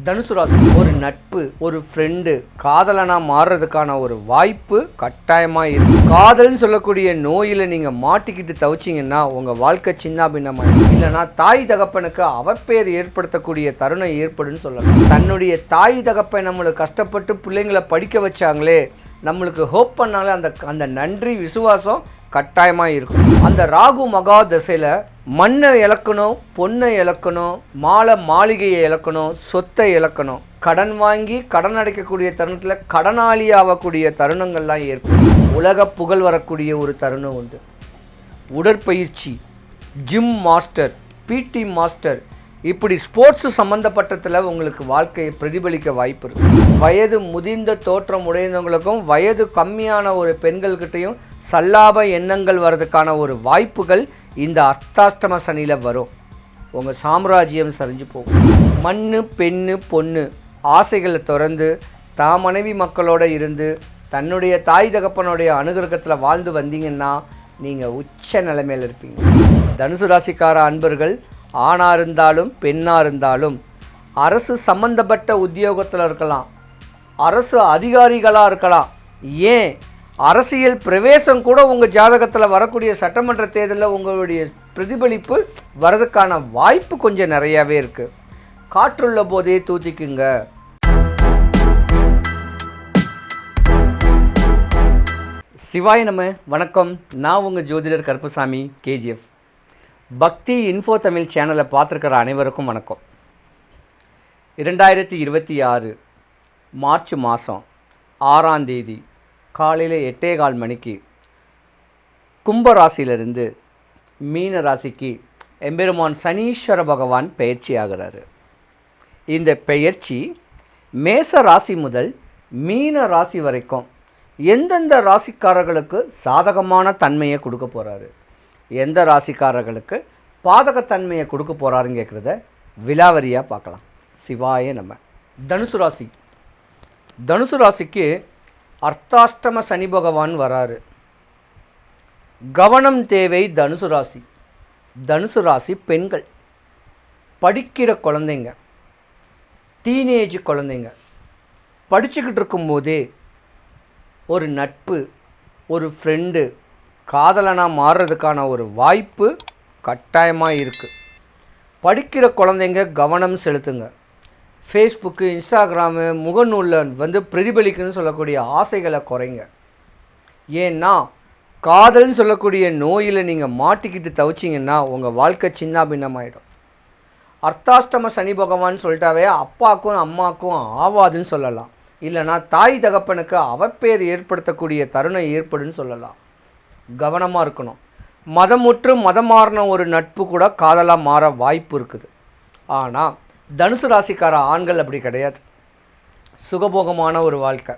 தனுசு ராசி ஒரு நட்பு, ஒரு ஃப்ரெண்டு, காதலனா மாறுறதுக்கான ஒரு வாய்ப்பு கட்டாயமாக இருக்கு. காதல்னு சொல்லக்கூடிய நோயில் நீங்கள் மாட்டிக்கிட்டு தவிச்சிங்கன்னா உங்கள் வாழ்க்கை சின்ன பின்னமாக, இல்லைனா தாய் தகப்பனுக்கு அவப்பேர் ஏற்படுத்தக்கூடிய தருணம் ஏற்படுன்னு சொல்லலாம். தன்னுடைய தாய் தகப்பை நம்மளுக்கு கஷ்டப்பட்டு பிள்ளைங்களை படிக்க வச்சாங்களே, நம்மளுக்கு ஹோப் பண்ணாலே அந்த நன்றி விசுவாசம் கட்டாயமாக இருக்கும். அந்த ராகு மகா தசையில் மண்ணை இழக்கணும், பொண்ணை இழக்கணும், மாளிகையை இழக்கணும், சொத்தை இழக்கணும், கடன் வாங்கி கடன் அடைக்கக்கூடிய தருணத்தில் கடனாளி ஆகக்கூடிய தருணங்கள்லாம் ஏற்படும். உலக புகழ் வரக்கூடிய ஒரு தருணம் உண்டு. உடற்பயிற்சி, ஜிம் மாஸ்டர், பிடி மாஸ்டர், இப்படி ஸ்போர்ட்ஸு சம்மந்தப்பட்டதில் உங்களுக்கு வாழ்க்கையை பிரதிபலிக்க வாய்ப்பு இருக்குது. வயது முதிர்ந்த தோற்றம் உடையவங்களுக்கும் வயது கம்மியான ஒரு பெண்கள்கிட்டையும் சல்லாப எண்ணங்கள் வர்றதுக்கான ஒரு வாய்ப்புகள் இந்த அர்த்தாஷ்டம சனியில் வரும். உங்கள் சாம்ராஜ்யம் சரிஞ்சு போகும். மண்ணு, பெண்ணு, பொண்ணு ஆசைகளை திறந்து தான் மனைவி மக்களோடு இருந்து தன்னுடைய தாய் தகப்பனுடைய அனுகிரகத்தில் வாழ்ந்து வந்தீங்கன்னா நீங்கள் உச்ச நிலைமையில் இருப்பீங்க. தனுசு ராசிக்கார அன்பர்கள் ஆணாக இருந்தாலும் பெண்ணாக இருந்தாலும் அரசு சம்பந்தப்பட்ட உத்தியோகத்தில் இருக்கலாம், அரசு அதிகாரிகளாக இருக்கலாம், ஏன் அரசியல் பிரவேசம் கூட உங்கள் ஜாதகத்தில் வரக்கூடிய சட்டமன்ற தேர்தலில் உங்களுடைய பிரதிபலிப்பு வரதுக்கான வாய்ப்பு கொஞ்சம் நிறையாவே இருக்குது. காற்றுள்ள போதே தூத்திக்குங்க. சிவாய நம. வணக்கம். நான் உங்கள் ஜோதிடர் கருப்பசாமி, கேஜிஎஃப். பக்தி இன்ஃபோ தமிழ் சேனலை பார்த்துருக்கிற அனைவருக்கும் வணக்கம். 2026 மார்ச் மாதம் 6ஆம் தேதி காலையில் 8:15 மணிக்கு கும்பராசியிலிருந்து மீன ராசிக்கு எம்பெருமான் சனீஸ்வர பகவான் பெயர்ச்சி ஆகிறாரு. இந்த பெயர்ச்சி மேச ராசி முதல் மீன ராசி வரைக்கும் எந்தெந்த ராசிக்காரர்களுக்கு சாதகமான தன்மையை கொடுக்க போகிறாரு, எந்த ராசிக்காரர்களுக்கு பாதகத்தன்மையை கொடுக்க போகிறாருன்னு கேட்குறத விலாவரியாக பார்க்கலாம். சிவாய நம்ம. தனுசு ராசிக்கு அர்த்தாஷ்டம சனி பகவான் வராரு. கவனம் தேவை. தனுசு ராசி பெண்கள், படிக்கிற குழந்தைங்க, டீனேஜ் குழந்தைங்க படிச்சுக்கிட்டு இருக்கும்போதே ஒரு நட்பு, ஒரு ஃப்ரெண்டு, காதலனாக மாறுறதுக்கான ஒரு வாய்ப்பு கட்டாயமாக இருக்குது. படிக்கிற குழந்தைங்க கவனம் செலுத்துங்க. ஃபேஸ்புக்கு, இன்ஸ்டாகிராமு, முகநூலில் பிரதிபலிக்குன்னு சொல்லக்கூடிய ஆசைகளை குறைங்க. ஏன்னா காதல்னு சொல்லக்கூடிய நோயில் நீங்கள் மாட்டிக்கிட்டு தவிச்சிங்கன்னா உங்கள் வாழ்க்கை சின்ன பின்னமாயிடும். அர்த்தாஷ்டம சனி பகவான் சொல்லிட்டாவே அப்பாக்கும் அம்மாக்கும் ஆவாதுன்னு சொல்லலாம், இல்லைனா தாய் தகப்பனுக்கு அவப்பேர் ஏற்படுத்தக்கூடிய தருணம் ஏற்படுன்னு சொல்லலாம். கவனமாக இருக்கணும். மதமுற்று மதம் மாறின ஒரு நட்பு கூட காதலாக மாற வாய்ப்பு இருக்குது. ஆனால் தனுசு ராசிக்கார ஆண்கள் அப்படி கிடையாது. சுகபோகமான ஒரு வாழ்க்கை.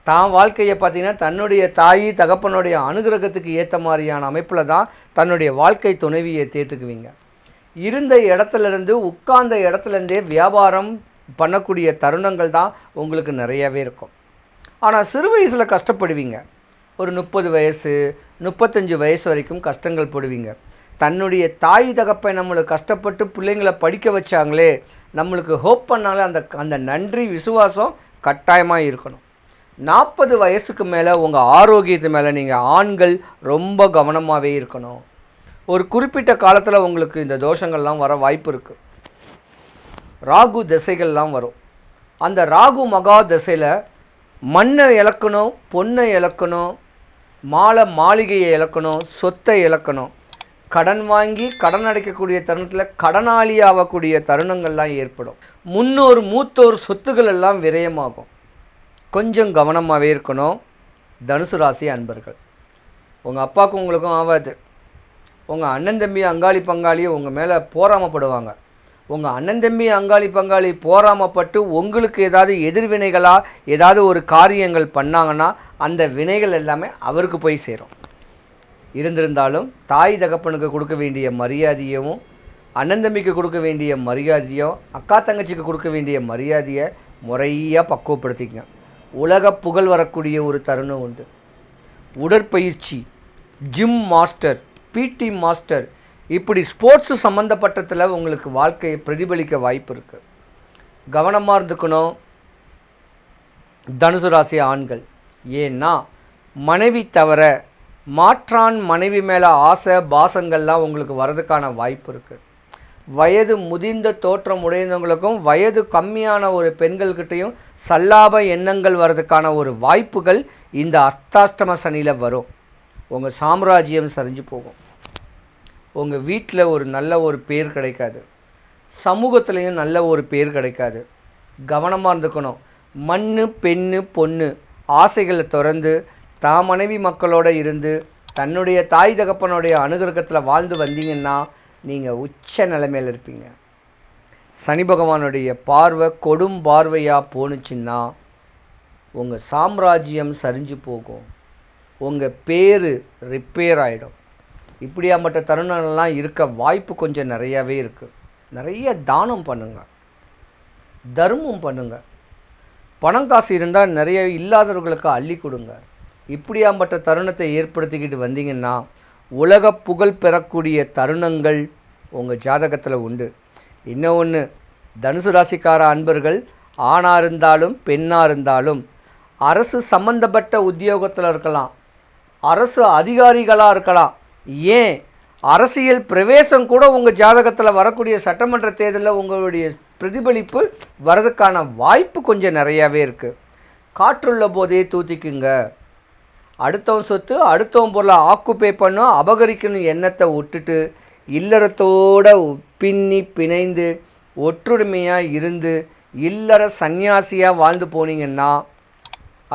தான் வாழ்க்கையை பார்த்திங்கன்னா தன்னுடைய தாய் தகப்பனுடைய அனுகிரகத்துக்கு ஏற்ற மாதிரியான அமைப்பில் தான் தன்னுடைய வாழ்க்கை துணைவியை தேர்த்துக்குவீங்க. இருந்த இடத்துலேருந்து உட்கார்ந்த இடத்துலேருந்தே வியாபாரம் பண்ணக்கூடிய தருணங்கள் தான் உங்களுக்கு நிறையவே இருக்கும். ஆனால் சிறு வயசில் கஷ்டப்படுவீங்க. ஒரு 30 வயசு 35 வயசு வரைக்கும் கஷ்டங்கள் படுவீங்க. தன்னுடைய தாய் தகப்பை நம்மளுக்கு கஷ்டப்பட்டு பிள்ளைங்களை படிக்க வச்சாங்களே, நம்மளுக்கு ஹோப் பண்ணாலே அந்த நன்றி விசுவாசம் கட்டாயமாக இருக்கணும். 40 வயசுக்கு மேலே உங்கள் ஆரோக்கியத்து மேலே நீங்கள் ஆண்கள் ரொம்ப கவனமாகவே இருக்கணும். ஒரு குறிப்பிட்ட காலத்தில் உங்களுக்கு இந்த தோஷங்கள்லாம் வர வாய்ப்பு இருக்குது. ராகு திசைகள்லாம் வரும். அந்த ராகு மகா திசையில் மண்ணை இழக்கணும், பொண்ணை இழக்கணும், மாளிகையை இழக்கணும், சொத்தை இழக்கணும், கடன் வாங்கி கடன் அடைக்கக்கூடிய தருணத்தில் கடனாளி ஆகக்கூடிய தருணங்கள்லாம் ஏற்படும். மூத்தோர் சொத்துக்கள் எல்லாம் விரயமாகும். கொஞ்சம் கவனமாகவே இருக்கணும். தனுசு ராசி அன்பர்கள், உங்கள் அப்பாவுக்கும் உங்களுக்கும் ஆகாது. உங்கள் அண்ணன் தம்பி அங்காளி பங்காளி உங்கள் மேலே போராமப்படுவாங்க. உங்கள் அண்ணன் தம்பி அங்காளி பங்காளி போராமப்பட்டு உங்களுக்கு ஏதாவது எதிர்வினைகளாக ஏதாவது ஒரு காரியங்கள் பண்ணாங்கன்னா அந்த வினைகள் எல்லாமே அவருக்கு போய் சேரும். இருந்திருந்தாலும் தாய் தகப்பனுக்கு கொடுக்க வேண்டிய மரியாதையும், அண்ணன் தம்பிக்கு கொடுக்க வேண்டிய மரியாதையும், அக்கா தங்கச்சிக்கு கொடுக்க வேண்டிய மரியாதையை முறையாக பக்குவப்படுத்திக்கங்க. உலக புகழ் வரக்கூடிய ஒரு தருணம் உண்டு. உடற்பயிற்சி, ஜிம் மாஸ்டர், பிடி மாஸ்டர், இப்படி ஸ்போர்ட்ஸு சம்மந்தப்பட்டதில் உங்களுக்கு வாழ்க்கையை பிரதிபலிக்க வாய்ப்பு இருக்குது. கவனமாக இருந்துக்கணும் தனுசு ராசி ஆண்கள். ஏன்னா மனைவி தவிர மாற்றான் மனைவி மேலே ஆசை பாசங்கள்லாம் உங்களுக்கு வர்றதுக்கான வாய்ப்பு இருக்குது. வயது முதிர்ந்த தோற்றம் உடையவங்களுக்கும் வயது கம்மியான ஒரு பெண்கள்கிட்டையும் சல்லாப எண்ணங்கள் வர்றதுக்கான ஒரு வாய்ப்புகள் இந்த அர்த்தாஷ்டம சனியில் வரும். உங்கள் சாம்ராஜ்யம் சரிஞ்சு போகும். உங்கள் வீட்டில் ஒரு நல்ல ஒரு பேர் கிடைக்காது, சமூகத்துலேயும் நல்ல ஒரு பேர் கிடைக்காது. கவனமாக இருந்துக்கணும். மண் பெண்ணு பொண்ணு ஆசைகளை திறந்து தான் மனைவி மக்களோடு இருந்து தன்னுடைய தாய் தகப்பனுடைய அனுகிரகத்தில் வாழ்ந்து வந்தீங்கன்னா நீங்கள் உச்ச நிலைமையில் இருப்பீங்க. சனி பகவானுடைய பார்வை கொடும் பார்வையாக போணுச்சுன்னா உங்கள் சாம்ராஜ்யம் சரிஞ்சு போகும், உங்கள் பேர் ரிப்பேர் ஆகிடும். இப்படியாப்பட்ட தருணங்கள்லாம் இருக்க வாய்ப்பு கொஞ்சம் நிறையாவே இருக்குது. நிறைய தானம் பண்ணுங்கள், தர்மம் பண்ணுங்கள். பணம் காசு இருந்தால் நிறைய இல்லாதவர்களுக்கு அள்ளி கொடுங்க. இப்படியாப்பட்ட தருணத்தை ஏற்படுத்திக்கிட்டு வந்தீங்கன்னா உலக புகழ் பெறக்கூடிய தருணங்கள் உங்கள் ஜாதகத்தில் உண்டு. இன்னொன்று, தனுசு ராசிக்கார அன்பர்கள் ஆணாக இருந்தாலும் பெண்ணாக இருந்தாலும் அரசு சம்பந்தப்பட்ட உத்தியோகத்தில் இருக்கலாம், அரசு அதிகாரிகளாக இருக்கலாம், ஏன் அரசியல் பிரவேசம் கூட உங்கள் ஜாதகத்தில் வரக்கூடிய சட்டமன்ற தேர்தலில் உங்களுடைய பிரதிபலிப்பு வரதுக்கான வாய்ப்பு கொஞ்சம் நிறையாவே இருக்குது. காற்றுள்ள போதே தூத்திக்குங்க. அடுத்தவன் சொத்து அடுத்தவன் பொருளை ஆக்குப்பை பண்ணும் அபகரிக்கணும் எண்ணத்தை விட்டுட்டு இல்லறத்தோடு பின்னி பிணைந்து ஒற்றுமையாக இருந்து இல்லற சந்நியாசியாக வாழ்ந்து போனீங்கன்னா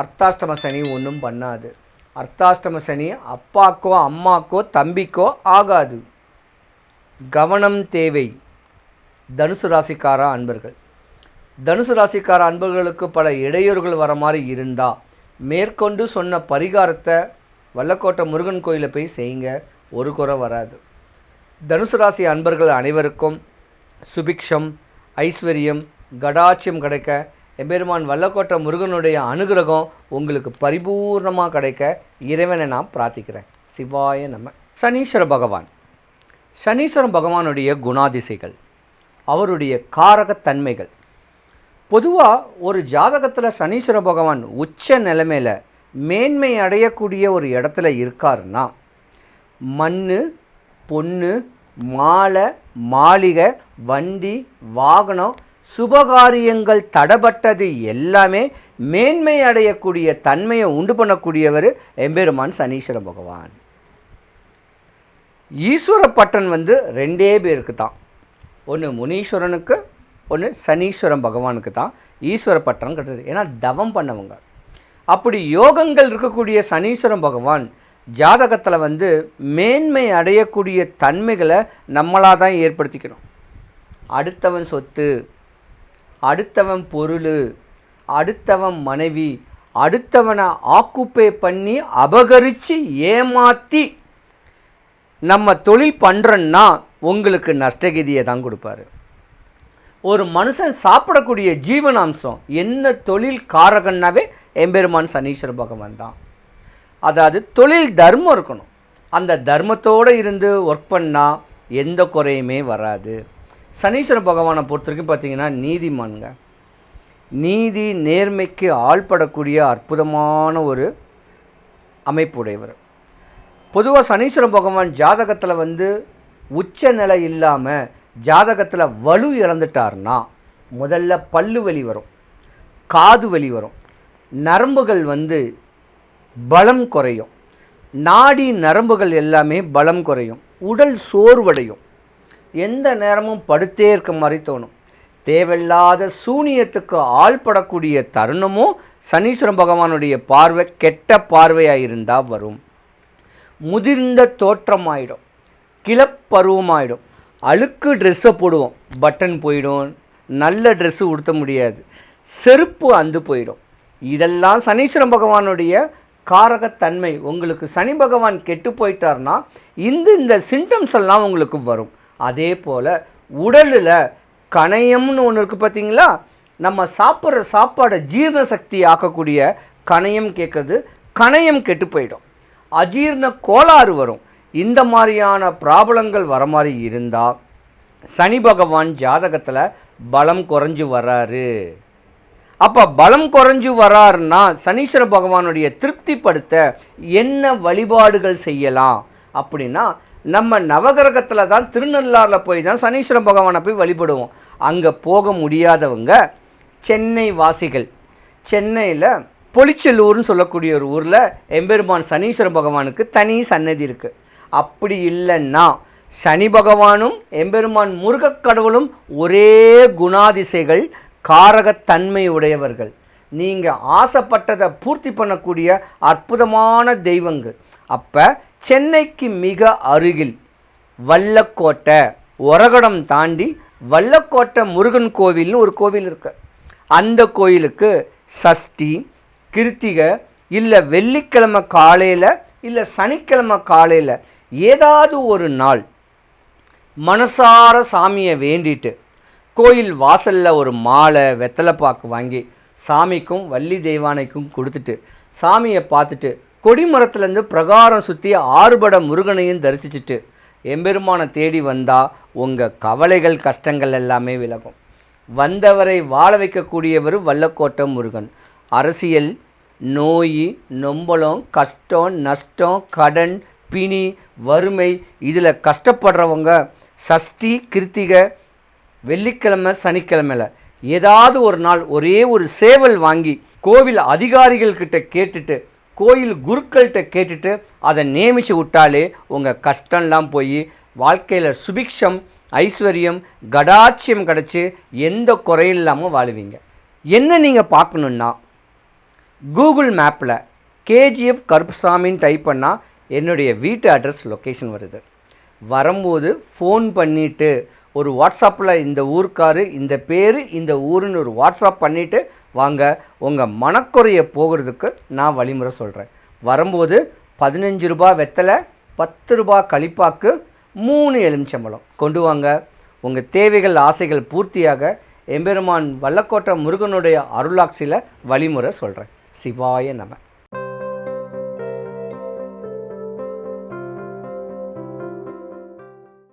அர்த்தாஷ்டம சனி ஒன்றும் பண்ணாது. அர்த்தாஷ்டம சனி அப்பாக்கோ அம்மாக்கோ தம்பிக்கோ ஆகாது. கவனம் தேவை தனுசு ராசிக்கார அன்பர்கள். தனுசு ராசிக்கார அன்பர்களுக்கு பல இடையூறுகள் வர மாதிரி இருந்தால் மேற்கொண்டு சொன்ன பரிகாரத்தை வல்லக்கோட்டை முருகன் கோயிலில் போய் செய்யுங்க, ஒரு குறை வராது. தனுசு ராசி அன்பர்கள் அனைவருக்கும் சுபிக்ஷம் ஐஸ்வர்யம் கடாட்சியம் கிடைக்க எம்பெருமான் வல்லக்கோட்டை முருகனுடைய அனுகிரகம் உங்களுக்கு பரிபூர்ணமாக கிடைக்க இறைவனை நான் பிரார்த்திக்கிறேன். சிவாய நம. சனீஸ்வர பகவான். சனீஸ்வர பகவானுடைய குணாதிசைகள், அவருடைய காரகத்தன்மைகள். பொதுவாக ஒரு ஜாதகத்தில் சனீஸ்வர பகவான் உச்ச நிலைமையில் மேன்மை அடையக்கூடிய ஒரு இடத்துல இருக்காருன்னா மண் பொண்ணு மாலை மாளிகை வண்டி வாகனம் சுபகாரியங்கள் தடப்பட்டது எல்லாமே மேன்மை அடையக்கூடிய தன்மையை உண்டு பண்ணக்கூடியவர் எம்பெருமான் சனீஸ்வர பகவான். ஈஸ்வர பட்டன் ரெண்டே பேருக்கு தான், ஒன்று முனீஸ்வரனுக்கு ஒன்று சனீஸ்வரன் பகவானுக்கு தான் ஈஸ்வர பட்டம் கட்டுறது. ஏன்னா தவம் பண்ணவங்க. அப்படி யோகங்கள் இருக்கக்கூடிய சனீஸ்வரன் பகவான் ஜாதகத்தில் மேன்மை அடையக்கூடிய தன்மைகளை நம்மளாக தான் ஏற்படுத்திக்கணும். அடுத்தவன் சொத்து, அடுத்தவன் பொருள், அடுத்தவன் மனைவி, அடுத்தவனை ஆக்குப்பை பண்ணி அபகரித்து ஏமாற்றி நம்ம தொழில் பண்ணுறோன்னா உங்களுக்கு நஷ்டகதியை தான் கொடுப்பாரு. ஒரு மனுஷன் சாப்பிடக்கூடிய ஜீவனாம்சம் என்ன தொழில் காரகன்னாவே எம்பெருமான் சனீஸ்வர பகவான் தான். அதாவது தொழில் தர்மம் இருக்கணும். அந்த தர்மத்தோடு இருந்து ஒர்க் பண்ணால் எந்த குறையுமே வராது. சனீஸ்வர பகவானை பொறுத்த வரைக்கும் பார்த்திங்கன்னா நீதிமான்ங்க. நீதி நேர்மைக்கு ஆள்படக்கூடிய அற்புதமான ஒரு அமைப்புடையவர். பொதுவாக சனீஸ்வர பகவான் ஜாதகத்தில் உச்ச நிலை இல்லாமல் ஜாதகத்தில் வலு இழந்துட்டார்னா முதல்ல பல்லு வலி வரும், காது வலி வரும், நரம்புகள் பலம் குறையும், நாடி நரம்புகள் எல்லாமே பலம் குறையும், உடல் சோர்வடையும், எந்த நேரமும் படுத்தே இருக்க மாதிரி தோணும். தேவையில்லாத சூனியத்துக்கு ஆள்படக்கூடிய தருணமும் சனீஸ்வர பகவானுடைய பார்வை கெட்ட பார்வையாக இருந்தால் வரும். முதிர்ந்த தோற்றமாயிடும், கிளப்பருவமாயிடும், அழுக்கு ட்ரெஸ்ஸை போடுவோம், பட்டன் போயிடும், நல்ல ட்ரெஸ்ஸு உடுத்த முடியாது, செருப்பு அந்து போயிடும். இதெல்லாம் சனீஸ்வர பகவானுடைய காரகத்தன்மை. உங்களுக்கு சனி பகவான் கெட்டு போயிட்டார்னா இந்த சிம்டம்ஸ் எல்லாம் உங்களுக்கு வரும். அதே போல் உடலில் கணையம்னு ஒன்று இருக்குது பார்த்தீங்களா, நம்ம சாப்பிட்ற சாப்பாடை ஜீரண சக்தி ஆக்கக்கூடிய கணையம் கேட்குறது, கணையம் கெட்டு போயிடும், அஜீர்ண கோளாறு வரும். இந்த மாதிரியான ப்ராப்ளங்கள் வர மாதிரி இருந்தால் சனி பகவான் ஜாதகத்தில் பலம் குறைஞ்சு வராரு. அப்போ பலம் குறைஞ்சு வராருன்னா சனீஸ்வர பகவானுடைய திருப்திப்படுத்த என்ன வழிபாடுகள் செய்யலாம் அப்படின்னா, நம்ம நவகிரகத்தில் தான் திருநள்ளாறில் போய் தான் சனீஸ்வர பகவானை போய் வழிபடுவோம். அங்கே போக முடியாதவங்க சென்னை வாசிகள், சென்னையில் பொலிச்சலூர்னு சொல்லக்கூடிய ஒரு ஊரில் எம்பெருமான் சனீஸ்வர பகவானுக்கு தனி சன்னதி இருக்குது. அப்படி இல்லைன்னா சனி பகவானும் எம்பெருமான் முருகக்கடவுளும் ஒரே குணாதிசைகள், காரகத்தன்மை உடையவர்கள். நீங்கள் ஆசைப்பட்டதை பூர்த்தி பண்ணக்கூடிய அற்புதமான தெய்வங்கள். அப்போ சென்னைக்கு மிக அருகில் வல்லக்கோட்டை, ஒரகடம் தாண்டி வல்லக்கோட்டை முருகன் கோவில்னு ஒரு கோவில் இருக்குது. அந்த கோயிலுக்கு சஷ்டி, கிருத்திகை இல்லை வெள்ளிக்கிழமை காலையில் இல்லை சனிக்கிழமை காலையில் ஏதாவது ஒரு நாள் மனசார சாமியை வேண்டிட்டு கோயில் வாசலில் ஒரு மாலை வெத்தலைப்பாக்கு வாங்கி சாமிக்கும் வள்ளி தெய்வானைக்கும் கொடுத்துட்டு சாமியை பார்த்துட்டு கொடிமரத்துலேருந்து பிரகாரம் சுற்றி ஆறுபட முருகனையும் தரிசிச்சுட்டு எம்பெருமானை தேடி வந்தால் உங்கள் கவலைகள் கஷ்டங்கள் எல்லாமே விலகும். வந்தவரை வாழ வைக்கக்கூடியவர் வல்லக்கோட்டை முருகன். அரசியல், நோய், நொம்பலம், கஷ்டம், நஷ்டம், கடன், பிணி, வறுமை இதில் கஷ்டப்படுறவங்க சஷ்டி, கிருத்திகை, வெள்ளிக்கிழமை, சனிக்கிழமையில் ஏதாவது ஒரு நாள் ஒரே ஒரு சேவல் வாங்கி கோவில் அதிகாரிகள்கிட்ட கேட்டுட்டு, கோயில் குருக்கள்கிட்ட கேட்டுட்டு அதை நியமித்து விட்டாலே உங்கள் கஷ்டம்லாம் போய் வாழ்க்கையில் சுபிக்ஷம், ஐஸ்வர்யம், கடாட்சியம் கிடச்சி எந்த குறையும் இல்லாமல் வாழுவீங்க. என்ன நீங்கள் பார்க்கணுன்னா, கூகுள் மேப்பில் கேஜிஎஃப் கருப்புசாமின்னு டைப் பண்ணால் என்னுடைய வீட்டு அட்ரஸ் லொக்கேஷன் வருது. வரும்போது ஃபோன் பண்ணிவிட்டு ஒரு வாட்ஸ்அப்பில் இந்த ஊருக்காரு, இந்த பேர், இந்த ஊருன்னு ஒரு வாட்ஸ்அப் பண்ணிவிட்டு வாங்க. உங்கள் மனக்குறையை போகிறதுக்கு நான் வழிமுறை சொல்கிறேன். வரும்போது 15 ரூபா வெத்தலை, 10 ரூபா களிப்பாக்கு, 3 எலுமிச்சம்பழம் கொண்டு வாங்க. உங்கள் தேவைகள் ஆசைகள் பூர்த்தியாக எம்பெருமான் வல்லக்கோட்டை முருகனுடைய அருளாட்சியில் வழிமுறை சொல்கிறேன். சிவாய நம.